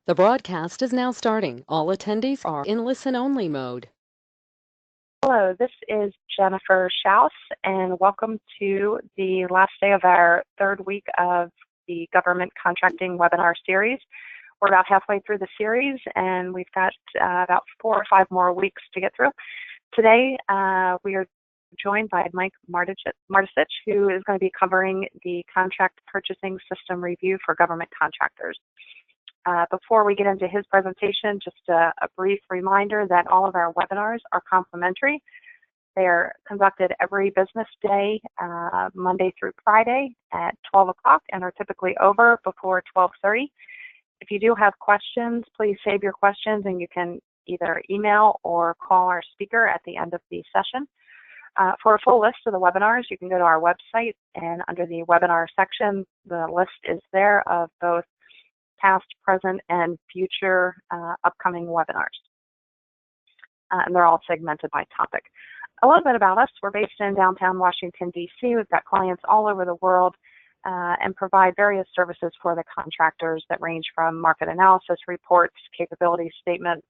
The broadcast is now starting. All attendees are in listen-only mode. Hello, this is Jennifer Schaus, and welcome to the last day of our third week of the Government Contracting webinar series. We're about halfway through the series, and we've got about 4 or 5 more weeks to get through. Today, we are joined by Mike Marticich, who is going to be covering the Contract Purchasing System Review for Government Contractors. Before we get into his presentation, just a brief reminder that all of our webinars are complimentary. They are conducted every business day, Monday through Friday at 12 o'clock, and are typically over before 12:30. If you do have questions, please save your questions, and you can either email or call our speaker at the end of the session. For a full list of the webinars, you can go to our website, and under the webinar section, the list is there of both past, present, and future upcoming webinars. And they're all segmented by topic. A little bit about us. We're based in downtown Washington, D.C. We've got clients all over the world and provide various services for the contractors that range from market analysis reports, capability statements,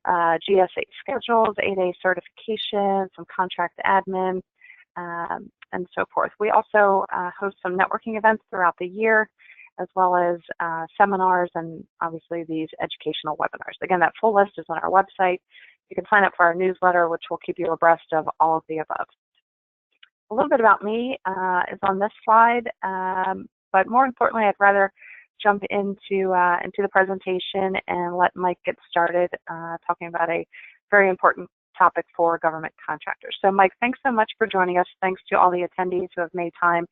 GSA schedules, 8A certification, some contract admin, and so forth. We also host some networking events throughout the year, as well as seminars and obviously these educational webinars. Again, that full list is on our website. You can sign up for our newsletter, which will keep you abreast of all of the above. A little bit about me is on this slide, but more importantly, I'd rather jump into the presentation and let Mike get started talking about a very important topic for government contractors. So Mike, thanks so much for joining us. Thanks to all the attendees who have made time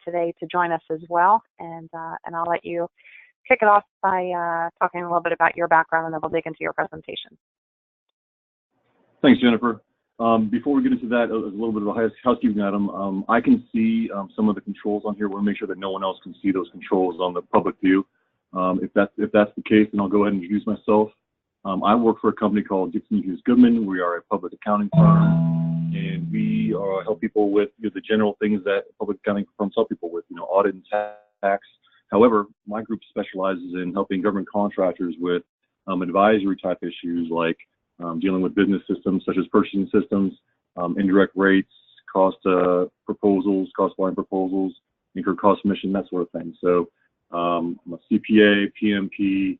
today to join us as well, and I'll let you kick it off by talking a little bit about your background, and then we'll dig into your presentation. Thanks, Jennifer. Before we get into that, a little bit of a housekeeping item. I can see some of the controls on here. We'll make sure that no one else can see those controls on the public view. If that's the case, then I'll go ahead and introduce myself. I work for a company called DCM Goodman. We are a public accounting firm, and we help people with the general things that public accounting firms help people with, audit and tax. However, my group specializes in helping government contractors with advisory type issues like dealing with business systems such as purchasing systems, indirect rates, cost proposals, cost line proposals, incurred cost submission, that sort of thing. So I'm a CPA, PMP.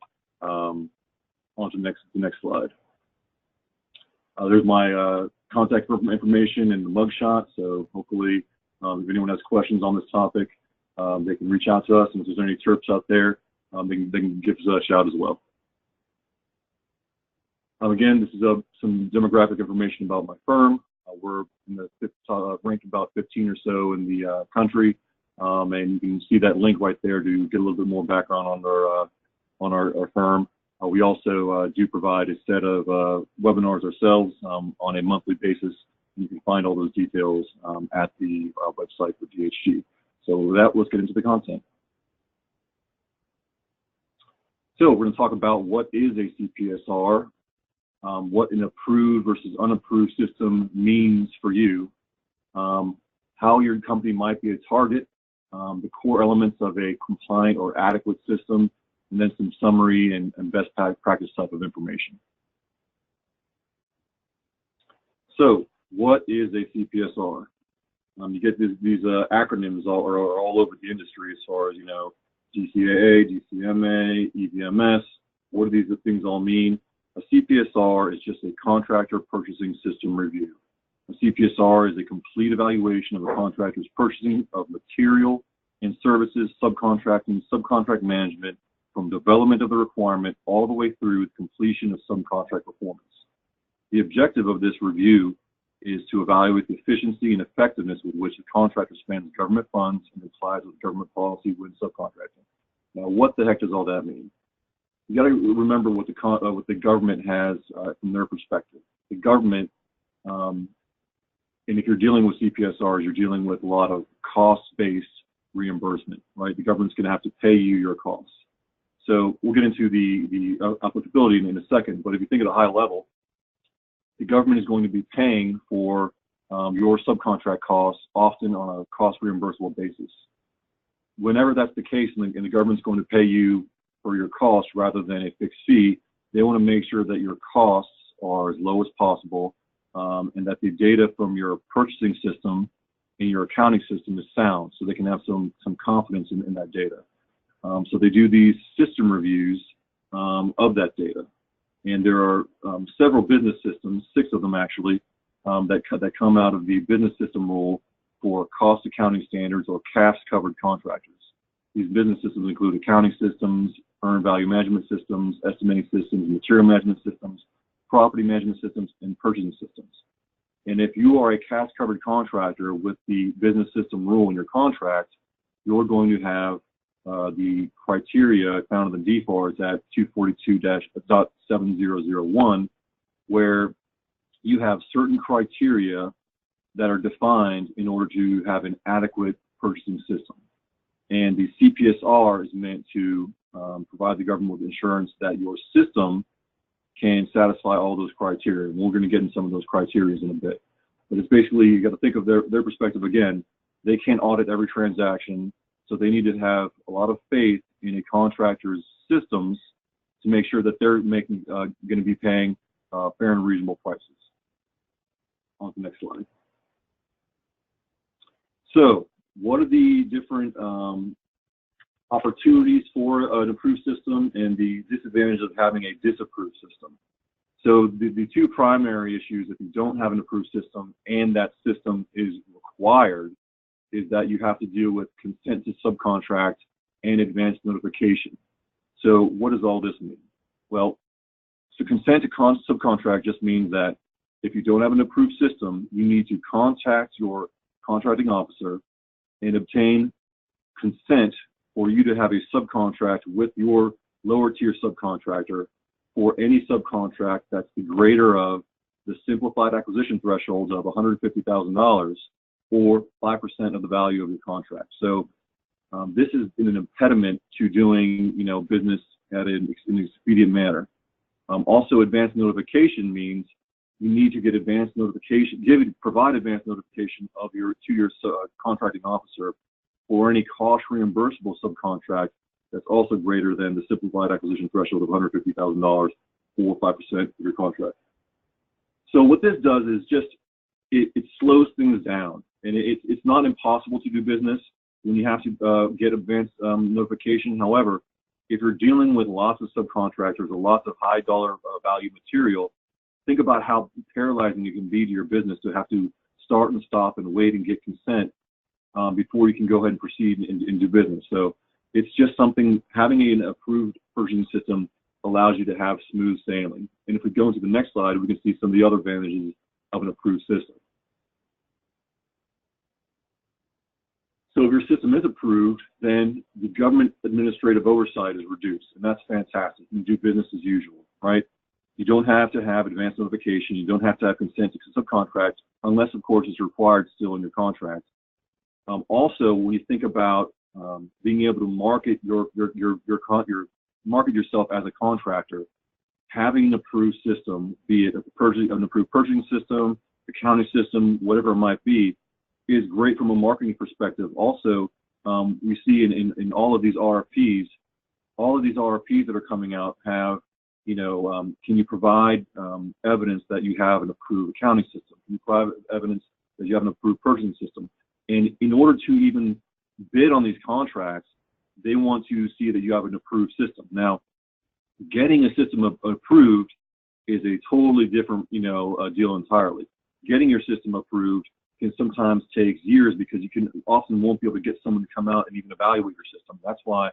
On to the next slide. There's my contact information and the mugshot. So hopefully, if anyone has questions on this topic, they can reach out to us. And if there's any TERPs out there, they can give us a shout as well. Again, this is some demographic information about my firm. We're in the rank about 15 or so in the country, and you can see that link right there to get a little bit more background on our firm. We also do provide a set of webinars ourselves on a monthly basis. You can find all those details at the website for DHG. So with that, let's get into the content. So we're going to talk about what is a CPSR, what an approved versus unapproved system means for you, how your company might be a target, the core elements of a compliant or adequate system, and then some summary and best practice type of information. So what is a CPSR? You get these acronyms are all over the industry as far as, DCAA, DCMA, EVMS. What do these things all mean? A CPSR is just a contractor purchasing system review. A CPSR is a complete evaluation of a contractor's purchasing of material and services, subcontracting, subcontract management, from development of the requirement all the way through the completion of some contract performance. The objective of this review is to evaluate the efficiency and effectiveness with which the contractor spends government funds and complies with government policy when subcontracting. Now, what the heck does all that mean? You got to remember what the government has from their perspective. The government, and if you're dealing with CPSRs, you're dealing with a lot of cost-based reimbursement, right? The government's going to have to pay you your costs. So we'll get into the applicability in a second, but if you think at a high level, the government is going to be paying for your subcontract costs, often on a cost reimbursable basis. Whenever that's the case, and the government's going to pay you for your costs rather than a fixed fee. They want to make sure that your costs are as low as possible, and that the data from your purchasing system and your accounting system is sound, so they can have some confidence in that data. So they do these system reviews of that data, and there are several business systems, 6 of them actually, that come out of the business system rule for cost accounting standards or CAS covered contractors. These business systems include accounting systems, earned value management systems, estimating systems, material management systems, property management systems, and purchasing systems. And if you are a CAS covered contractor with the business system rule in your contract, you're going to have the criteria found in the DFARS at 242.7001, where you have certain criteria that are defined in order to have an adequate purchasing system. And the CPSR is meant to provide the government with assurance that your system can satisfy all those criteria. And we're going to get into some of those criteria in a bit. But it's basically, you got to think of their perspective again. They can't audit every transaction, so they need to have a lot of faith in a contractor's systems to make sure that they're going to be paying fair and reasonable prices. On to the next slide. So, what are the different opportunities for an approved system and the disadvantages of having a disapproved system? So the 2 primary issues, if you don't have an approved system and that system is required, is that you have to deal with consent to subcontract and advance notification. So what does all this mean? Well, so consent to subcontract just means that if you don't have an approved system, you need to contact your contracting officer and obtain consent for you to have a subcontract with your lower tier subcontractor for any subcontract that's the greater of the simplified acquisition thresholds of $150,000 or 5% of the value of your contract. So this has been an impediment to doing, business at an expedient manner. Also, advanced notification means you need to get advanced notification, provide advanced notification to your contracting officer for any cost reimbursable subcontract that's also greater than the simplified acquisition threshold of $150,000 or 5% of your contract. So what this does is just, it slows things down. And it's not impossible to do business when you have to get advanced notification. However, if you're dealing with lots of subcontractors or lots of high dollar value material, think about how paralyzing it can be to your business to have to start and stop and wait and get consent before you can go ahead and proceed and do business. So it's just something, having an approved purchasing system allows you to have smooth sailing. And if we go into the next slide, we can see some of the other advantages of an approved system. So if your system is approved, then the government administrative oversight is reduced, and that's fantastic. You can do business as usual, right? You don't have to have advance notification. You don't have to have consent to subcontract, unless, of course, it's required still in your contract. Also, when you think about being able to market market yourself as a contractor, having an approved system, be it an approved purchasing system, accounting system, whatever it might be, is great from a marketing perspective. Also, we see in all of these RFPs that are coming out have, can you provide evidence that you have an approved accounting system? Can you provide evidence that you have an approved purchasing system? And in order to even bid on these contracts, they want to see that you have an approved system. Now, getting a system approved is a totally different, deal entirely. Getting your system approved can sometimes take years because you often won't be able to get someone to come out and even evaluate your system. That's why,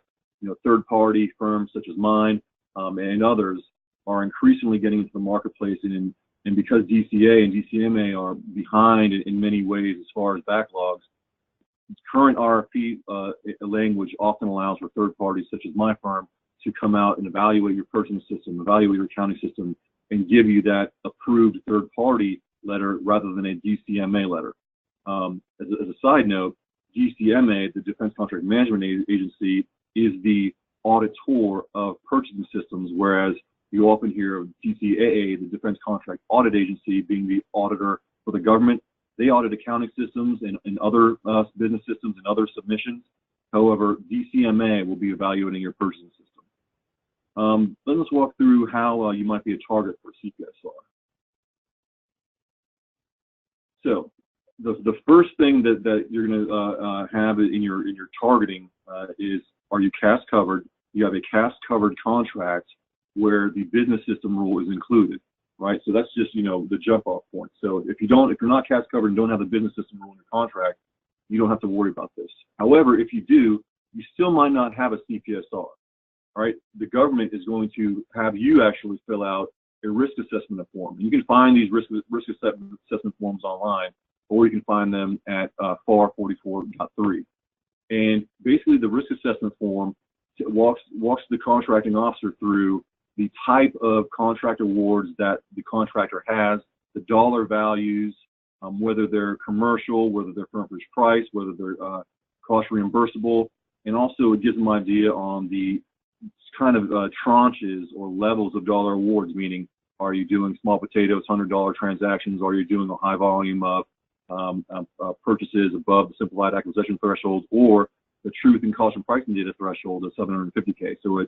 third-party firms such as mine and others are increasingly getting into the marketplace, and because DCA and DCMA are behind in many ways as far as backlogs, current RFP language often allows for third parties such as my firm to come out and evaluate your purchasing system, evaluate your accounting system, and give you that approved third party letter rather than a DCMA letter. As a side note, DCMA, the Defense Contract Management Agency, is the auditor of purchasing systems, whereas you often hear of DCAA, the Defense Contract Audit Agency, being the auditor for the government. They audit accounting systems and other business systems and other submissions. However, DCMA will be evaluating your purchasing system. Let's walk through how you might be a target for CPSR. So the first thing that you're going to have in your targeting is, are you CAS covered? You have a CAS covered contract where the business system rule is included, right? So that's just, the jump off point. So if you're not CAS covered and don't have the business system rule in your contract, you don't have to worry about this. However, if you do, you still might not have a CPSR, right? The government is going to have you actually fill out a risk assessment form. You can find these risk assessment forms online, or you can find them at FAR 44.3. And basically, the risk assessment form walks the contracting officer through the type of contract awards that the contractor has, the dollar values, whether they're commercial, whether they're firm fixed price, whether they're cost reimbursable, and also it gives them an idea on the kind of tranches or levels of dollar awards, meaning, are you doing small potatoes, $100 transactions? Are you doing a high volume of purchases above the simplified acquisition threshold, or the truth and cost and pricing data threshold of $750K? So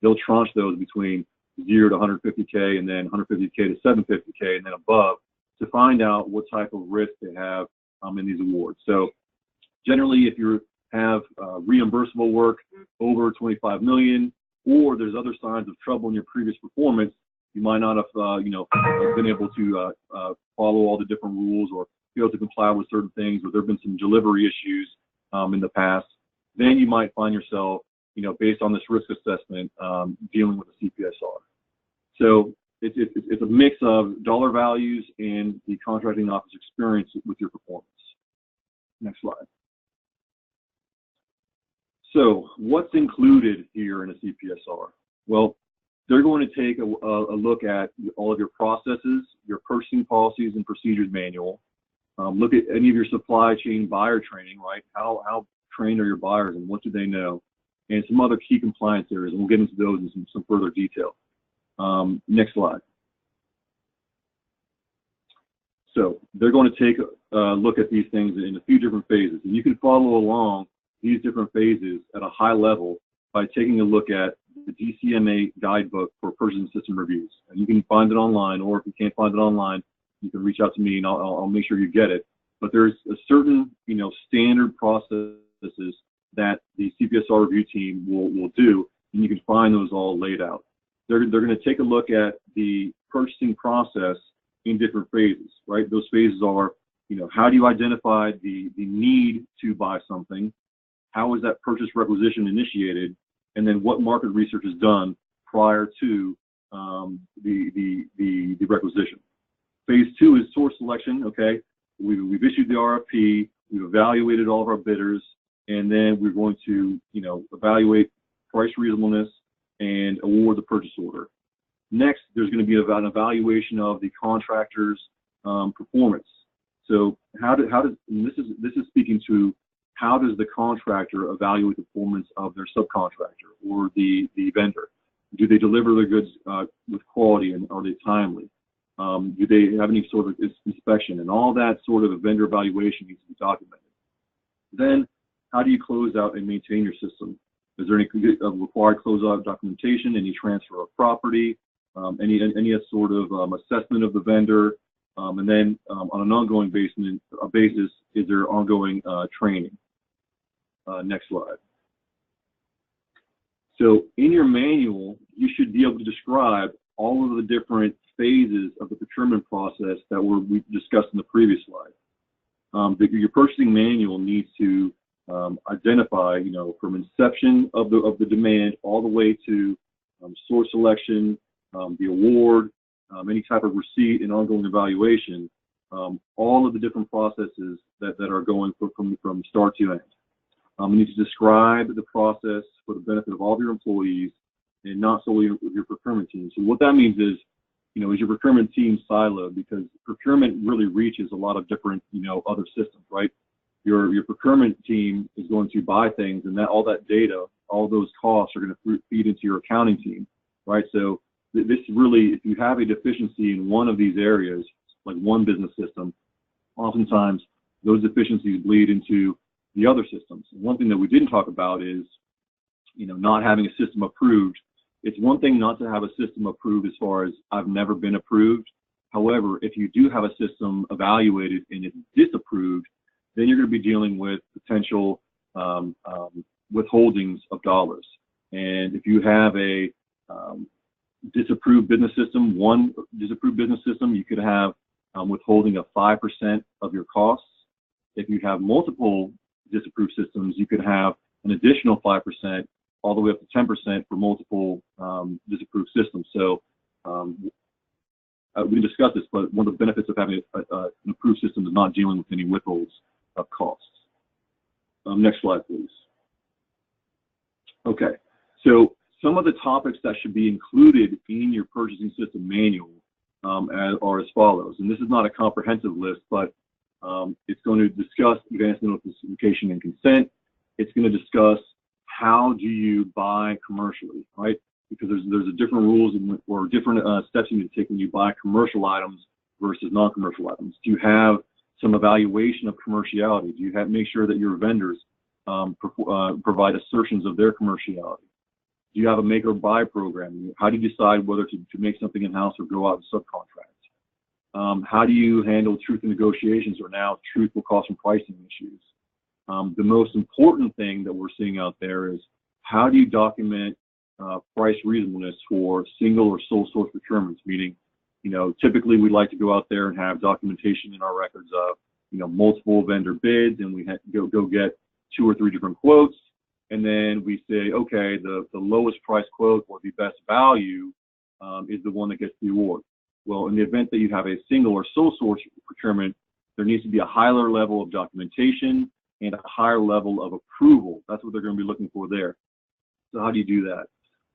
they'll tranche those between 0 to 150K, and then 150K to 750K, and then above, to find out what type of risk they have in these awards. So generally, if you have reimbursable work over 25 million, or there's other signs of trouble in your previous performance, you might not have been able to follow all the different rules, or be able to comply with certain things, or there have been some delivery issues in the past, then you might find yourself, based on this risk assessment, dealing with a CPSR. So it's a mix of dollar values and the contracting office experience with your performance. Next slide. So what's included here in a CPSR? Well, they're going to take a look at all of your processes, your purchasing policies and procedures manual, look at any of your supply chain buyer training, right? How trained are your buyers and what do they know? And some other key compliance areas, and we'll get into those in some further detail. Next slide. So they're going to take a look at these things in a few different phases, and you can follow along these different phases at a high level by taking a look at the DCMA Guidebook for Purchasing System Reviews. And you can find it online, or if you can't find it online, you can reach out to me and I'll make sure you get it. But there's a certain, standard processes that the CPSR review team will do, and you can find those all laid out. They're going to take a look at the purchasing process in different phases, right? Those phases are, how do you identify the need to buy something? How is that purchase requisition initiated? And then what market research is done prior to the requisition? Phase 2 is source selection. Okay, we've issued the RFP, we've evaluated all of our bidders, and then we're going to evaluate price reasonableness and award the purchase order. Next, there's going to be an evaluation of the contractor's performance. So this is speaking to, how does the contractor evaluate the performance of their subcontractor or the vendor? Do they deliver their goods with quality, and are they timely? Do they have any sort of inspection? And all that sort of a vendor evaluation needs to be documented. Then, how do you close out and maintain your system? Is there any required closeout documentation, any transfer of property, any sort of assessment of the vendor? And then on an ongoing basis, is there ongoing training? Next slide. So in your manual, you should be able to describe all of the different phases of the procurement process that we discussed in the previous slide. Your purchasing manual needs to identify, from inception of the demand all the way to source selection, the award, any type of receipt and ongoing evaluation, all of the different processes that are going from start to end. You need to describe the process for the benefit of all of your employees and not solely with your procurement team. So what that means is, is your procurement team siloed? Because procurement really reaches a lot of different, other systems, right? Your procurement team is going to buy things, and all that data, all those costs are going to feed into your accounting team, right? So this really, if you have a deficiency in one of these areas, like one business system, oftentimes those deficiencies bleed into the other systems. And one thing that we didn't talk about is, not having a system approved it's one thing not to have a system approved as far as I've never been approved. However, if you do have a system evaluated and it's disapproved, then you're going to be dealing with potential withholdings of dollars. And if you have a disapproved business system, one disapproved business system, you could have withholding of 5% of your costs. If you have multiple disapproved systems, you could have an additional 5%, all the way up to 10% for multiple disapproved systems. So we can discuss this, but one of the benefits of having an approved system is not dealing with any withholds of costs. Next slide, please. Okay, so some of the topics that should be included in your purchasing system manual are as follows. And this is not a comprehensive list, but it's going to discuss advanced notification and consent. It's going to discuss how do you buy commercially, right? Because there's a different rules or different steps you need to take when you buy commercial items versus non-commercial items. Do you have some evaluation of commerciality? Do you make sure that your vendors provide assertions of their commerciality? Do you have a make or buy program? How do you decide whether to make something in-house or go out and subcontract? How do you handle truth in negotiations or now truthful cost and pricing issues? The most important thing that we're seeing out there is how do you document price reasonableness for single or sole source procurements, meaning, typically we like to go out there and have documentation in our records of, multiple vendor bids, and we go get 2 or 3 different quotes, and then we say, okay, the lowest price quote or the best value is the one that gets the award. Well, in the event that you have a single or sole source procurement, there needs to be a higher level of documentation and a higher level of approval. That's what they're going to be looking for there. So how do you do that?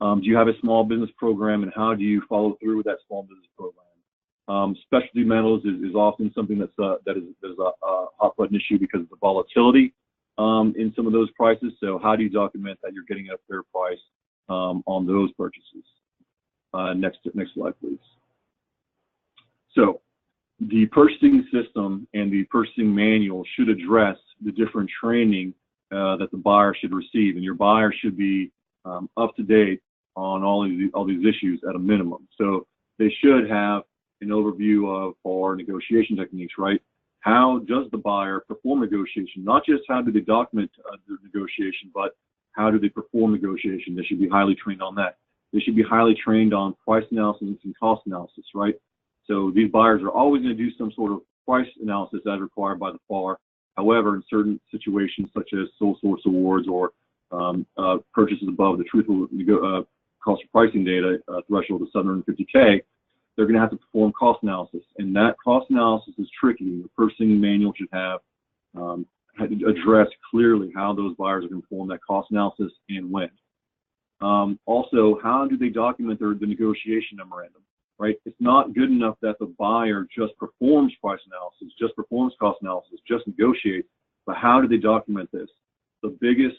Do you have a small business program, and how do you follow through with that small business program? Specialty metals is often something that is a hot button issue because of the volatility in some of those prices. So how do you document that you're getting a fair price on those purchases? Next slide, please. So the purchasing system and the purchasing manual should address the different training that the buyer should receive, and your buyer should be up to date on all these issues at a minimum. So they should have an overview of our negotiation techniques, right? How does the buyer perform negotiation? Not just how do they document the negotiation, but how do they perform negotiation? They should be highly trained on that. They should be highly trained on price analysis and cost analysis, right? So these buyers are always going to do some sort of price analysis as required by the FAR. However, in certain situations such as sole source awards or purchases above the truthful cost of pricing data threshold of 750K, they're going to have to perform cost analysis. And that cost analysis is tricky. The purchasing manual should have address clearly how those buyers are going to perform that cost analysis and when. Also, how do they document the negotiation memorandum, right? It's not good enough that the buyer just performs price analysis, just performs cost analysis, just negotiates, but how do they document this? The biggest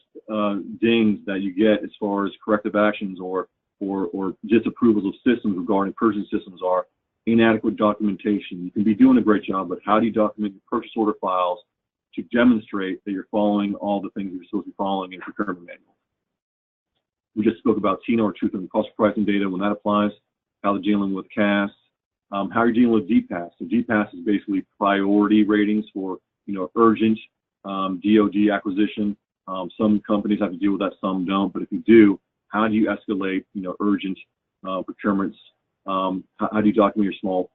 dings that you get as far as corrective actions or disapprovals of systems regarding purchasing systems are inadequate documentation. You can be doing a great job, but how do you document your purchase order files to demonstrate that you're following all the things you're supposed to be following in a procurement manual? We just spoke about TINA or truth and cost pricing data when that applies, how they're dealing with CAS, how you're dealing with DPAS. So DPAS is basically priority ratings for urgent DoD acquisition. Some companies have to deal with that, some don't. But if you do, how do you escalate urgent procurements? How do you document your small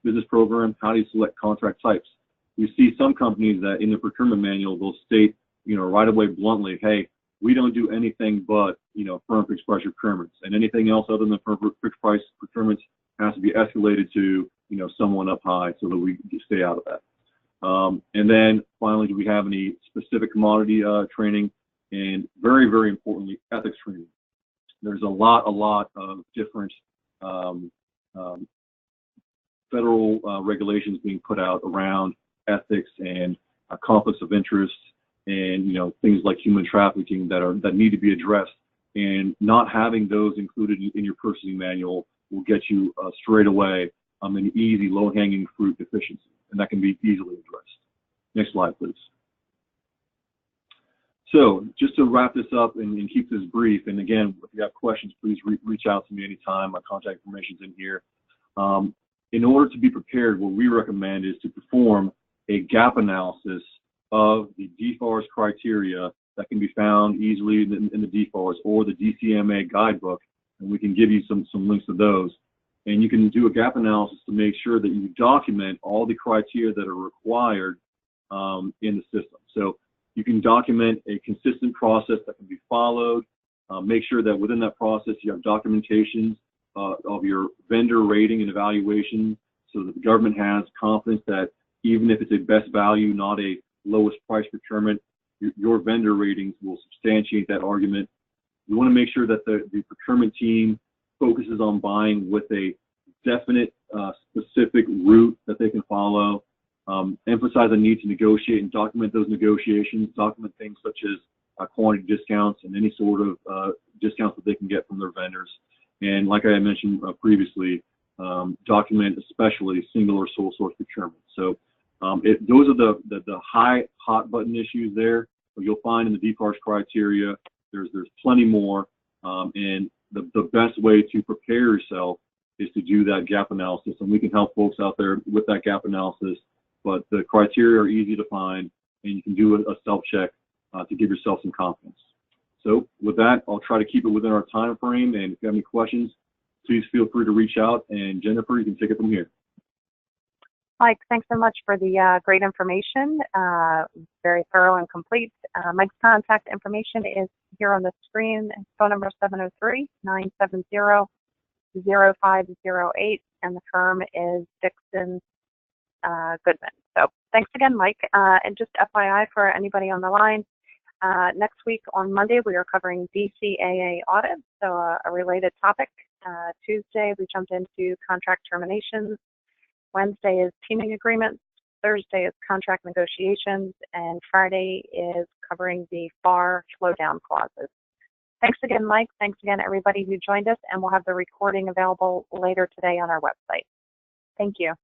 business program? How do you select contract types? You see some companies that in the procurement manual they'll state right away bluntly, hey, we don't do anything but firm fixed price procurements, and anything else other than firm fixed price procurements has to be escalated to someone up high so that we stay out of that. And then finally, do we have any specific commodity training? And very, very importantly, ethics training. There's a lot of different federal regulations being put out around ethics and conflicts of interest and things like human trafficking that need to be addressed. And not having those included in your purchasing manual will get you straight away an easy low-hanging fruit deficiency, and that can be easily addressed. Next slide, please. So just to wrap this up and keep this brief, and again, if you have questions, please reach out to me anytime. My contact information is in here. In order to be prepared, what we recommend is to perform a gap analysis of the DFARS criteria that can be found easily in the DFARS or the DCMA Guidebook, and we can give you some links to those. And you can do a gap analysis to make sure that you document all the criteria that are required in the system. So you can document a consistent process that can be followed. Make sure that within that process you have documentation of your vendor rating and evaluation, so that the government has confidence that even if it's a best value, not a lowest price procurement, your vendor ratings will substantiate that argument. You want to make sure that the procurement team focuses on buying with a definite, specific route that they can follow. Emphasize the need to negotiate and document those negotiations, document things such as quantity discounts and any sort of discounts that they can get from their vendors. And like I mentioned previously, document especially single or sole source procurement. So those are the hot button issues there. You'll find in the DFARS criteria, there's plenty more. And the best way to prepare yourself is to do that gap analysis. And we can help folks out there with that gap analysis. But the criteria are easy to find, and you can do a self-check to give yourself some confidence. So with that, I'll try to keep it within our time frame. And if you have any questions, please feel free to reach out. And Jennifer, you can take it from here. Mike, thanks so much for the great information. Very thorough and complete. Mike's contact information is here on the screen. Phone number 703-970-0508, and the firm is Dixon Goodman. So thanks again, Mike. And just FYI for anybody on the line, next week on Monday, we are covering DCAA audits, so a related topic. Tuesday, we jumped into contract terminations. Wednesday is teaming agreements. Thursday is contract negotiations. And Friday is covering the FAR slowdown clauses. Thanks again, Mike. Thanks again, everybody who joined us. And we'll have the recording available later today on our website. Thank you.